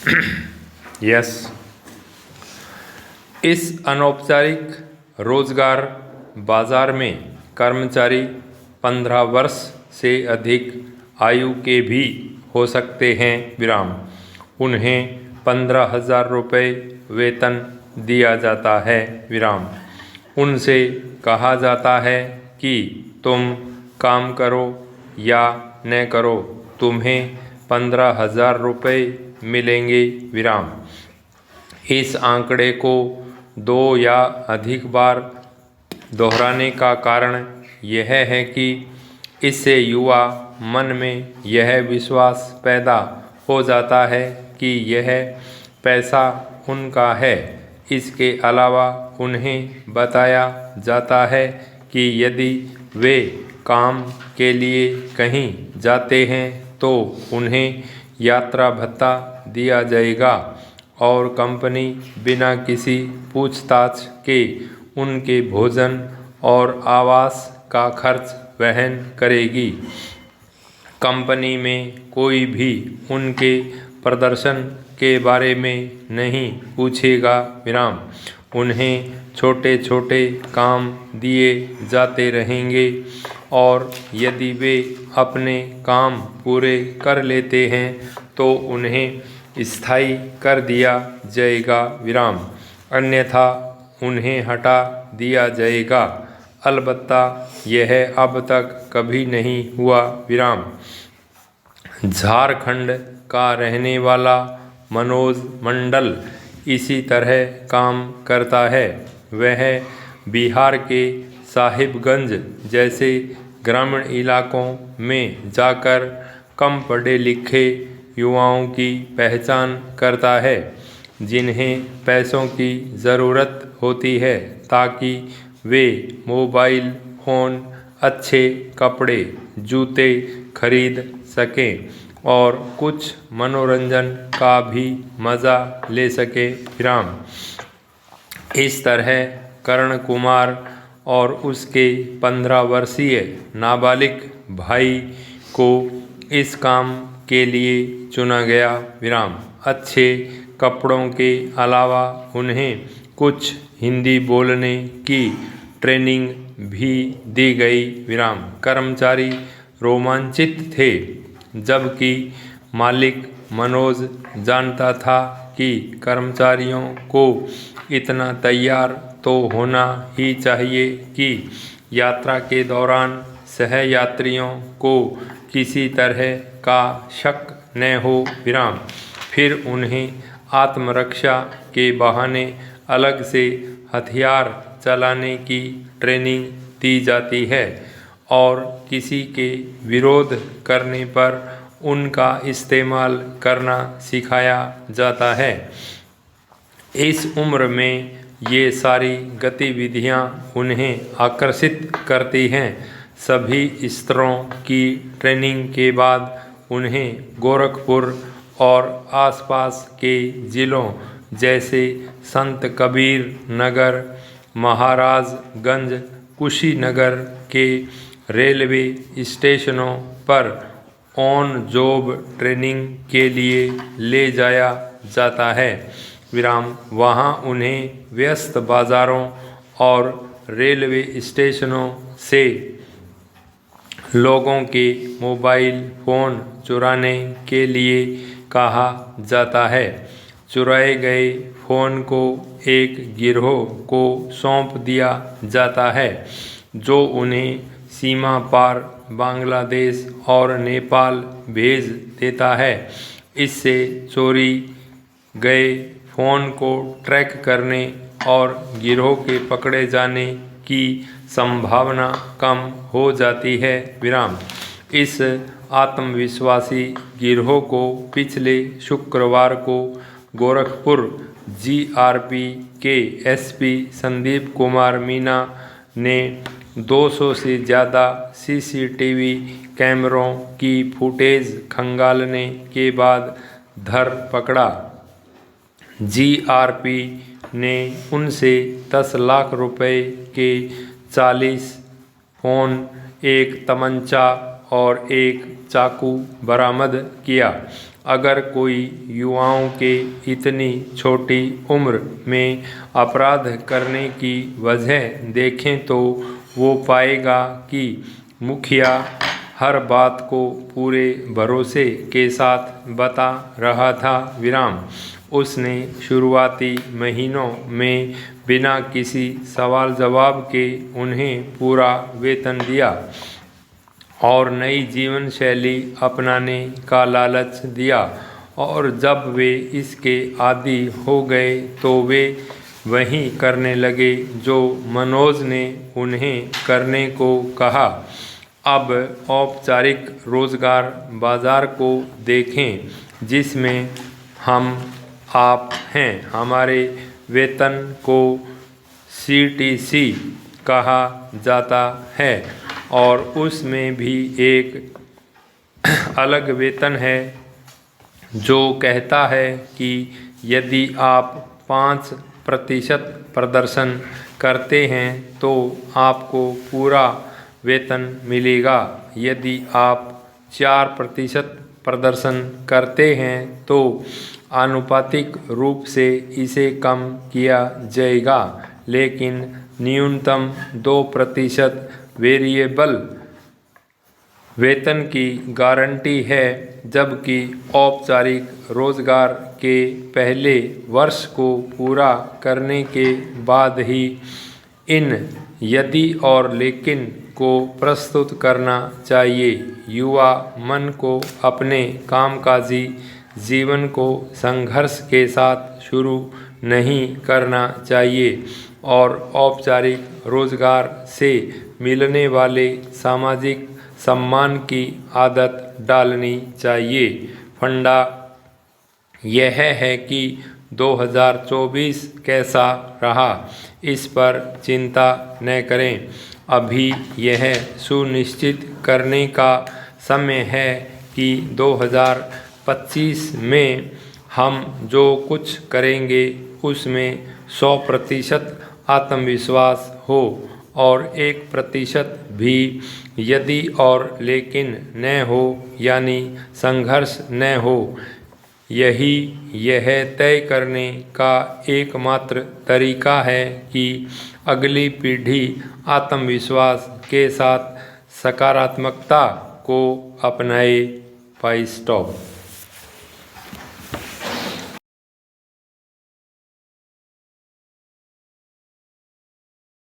Yes. इस अनौपचारिक रोजगार बाजार में कर्मचारी 15 वर्ष से अधिक आयु के भी हो सकते हैं। विराम। उन्हें 15,000 रुपये वेतन दिया जाता है। विराम। उनसे कहा जाता है कि तुम काम करो या न करो, तुम्हें 15,000 रुपये मिलेंगे। विराम। इस आंकड़े को 2 या अधिक बार दोहराने का कारण यह है कि इससे युवा मन में यह विश्वास पैदा हो जाता है कि यह पैसा उनका है। इसके अलावा उन्हें बताया जाता है कि यदि वे काम के लिए कहीं जाते हैं तो उन्हें यात्रा भत्ता दिया जाएगा और कंपनी बिना किसी पूछताछ के उनके भोजन और आवास का खर्च वहन करेगी। कंपनी में कोई भी उनके प्रदर्शन के बारे में नहीं पूछेगा। विराम। उन्हें छोटे छोटे काम दिए जाते रहेंगे और यदि वे अपने काम पूरे कर लेते हैं तो उन्हें स्थायी कर दिया जाएगा। विराम। अन्यथा उन्हें हटा दिया जाएगा। अलबत्ता यह अब तक कभी नहीं हुआ। विराम। झारखंड का रहने वाला मनोज मंडल इसी तरह काम करता है। वह बिहार के साहिबगंज जैसे ग्रामीण इलाकों में जाकर कम पढ़े लिखे युवाओं की पहचान करता है जिन्हें पैसों की ज़रूरत होती है ताकि वे मोबाइल फ़ोन, अच्छे कपड़े, जूते खरीद सकें और कुछ मनोरंजन का भी मज़ा ले सके। विराम। इस तरह करण कुमार और उसके 15 वर्षीय नाबालिग भाई को इस काम के लिए चुना गया। विराम। अच्छे कपड़ों के अलावा उन्हें कुछ हिंदी बोलने की ट्रेनिंग भी दी गई। विराम। कर्मचारी रोमांचित थे जबकि मालिक मनोज जानता था कि कर्मचारियों को इतना तैयार तो होना ही चाहिए कि यात्रा के दौरान सहयात्रियों को किसी तरह का शक न हो। विराम। फिर उन्हें आत्मरक्षा के बहाने अलग से हथियार चलाने की ट्रेनिंग दी जाती है और किसी के विरोध करने पर उनका इस्तेमाल करना सिखाया जाता है। इस उम्र में ये सारी गतिविधियां उन्हें आकर्षित करती हैं। सभी स्तरों की ट्रेनिंग के बाद उन्हें गोरखपुर और आसपास के ज़िलों जैसे संत कबीर नगर, महाराजगंज, कुशीनगर के रेलवे स्टेशनों पर ऑन जॉब ट्रेनिंग के लिए ले जाया जाता है। विराम। वहाँ उन्हें व्यस्त बाज़ारों और रेलवे स्टेशनों से लोगों के मोबाइल फ़ोन चुराने के लिए कहा जाता है। चुराए गए फ़ोन को एक गिरोह को सौंप दिया जाता है जो उन्हें सीमा पार बांग्लादेश और नेपाल भेज देता है। इससे चोरी गए फ़ोन को ट्रैक करने और गिरोह के पकड़े जाने की संभावना कम हो जाती है। विराम। इस आत्मविश्वासी गिरोह को पिछले शुक्रवार को गोरखपुर जीआरपी के एसपी संदीप कुमार मीना ने 200 से ज़्यादा सीसीटीवी कैमरों की फुटेज खंगालने के बाद धर पकड़ा। जीआरपी ने उनसे 10 लाख रुपए के 40 फ़ोन, एक तमंचा और एक चाकू बरामद किया। अगर कोई युवाओं के इतनी छोटी उम्र में अपराध करने की वजह देखें तो वो पाएगा कि मुखिया हर बात को पूरे भरोसे के साथ बता रहा था। उसने शुरुआती महीनों में बिना किसी सवाल जवाब के उन्हें पूरा वेतन दिया और नई जीवन शैली अपनाने का लालच दिया, और जब वे इसके आदी हो गए तो वे वही करने लगे जो मनोज ने उन्हें करने को कहा। अब औपचारिक रोजगार बाजार को देखें जिसमें हम आप हैं। हमारे वेतन को CTC कहा जाता है और उसमें भी एक अलग वेतन है जो कहता है कि यदि आप 5% प्रदर्शन करते हैं तो आपको पूरा वेतन मिलेगा। यदि आप 4% प्रदर्शन करते हैं तो आनुपातिक रूप से इसे कम किया जाएगा, लेकिन न्यूनतम 2% वेरिएबल वेतन की गारंटी है। जबकि औपचारिक रोजगार के पहले वर्ष को पूरा करने के बाद ही इन यदि और लेकिन को प्रस्तुत करना चाहिए। युवा मन को अपने कामकाजी जीवन को संघर्ष के साथ शुरू नहीं करना चाहिए और औपचारिक रोजगार से मिलने वाले सामाजिक सम्मान की आदत डालनी चाहिए। फंडा यह है कि 2024 कैसा रहा इस पर चिंता न करें। अभी यह सुनिश्चित करने का समय है कि 2025 में हम जो कुछ करेंगे उसमें 100% आत्मविश्वास हो और 1% भी यदि और लेकिन न हो, यानी संघर्ष न हो। यह तय करने का एकमात्र तरीका है कि अगली पीढ़ी आत्मविश्वास के साथ सकारात्मकता को अपनाए।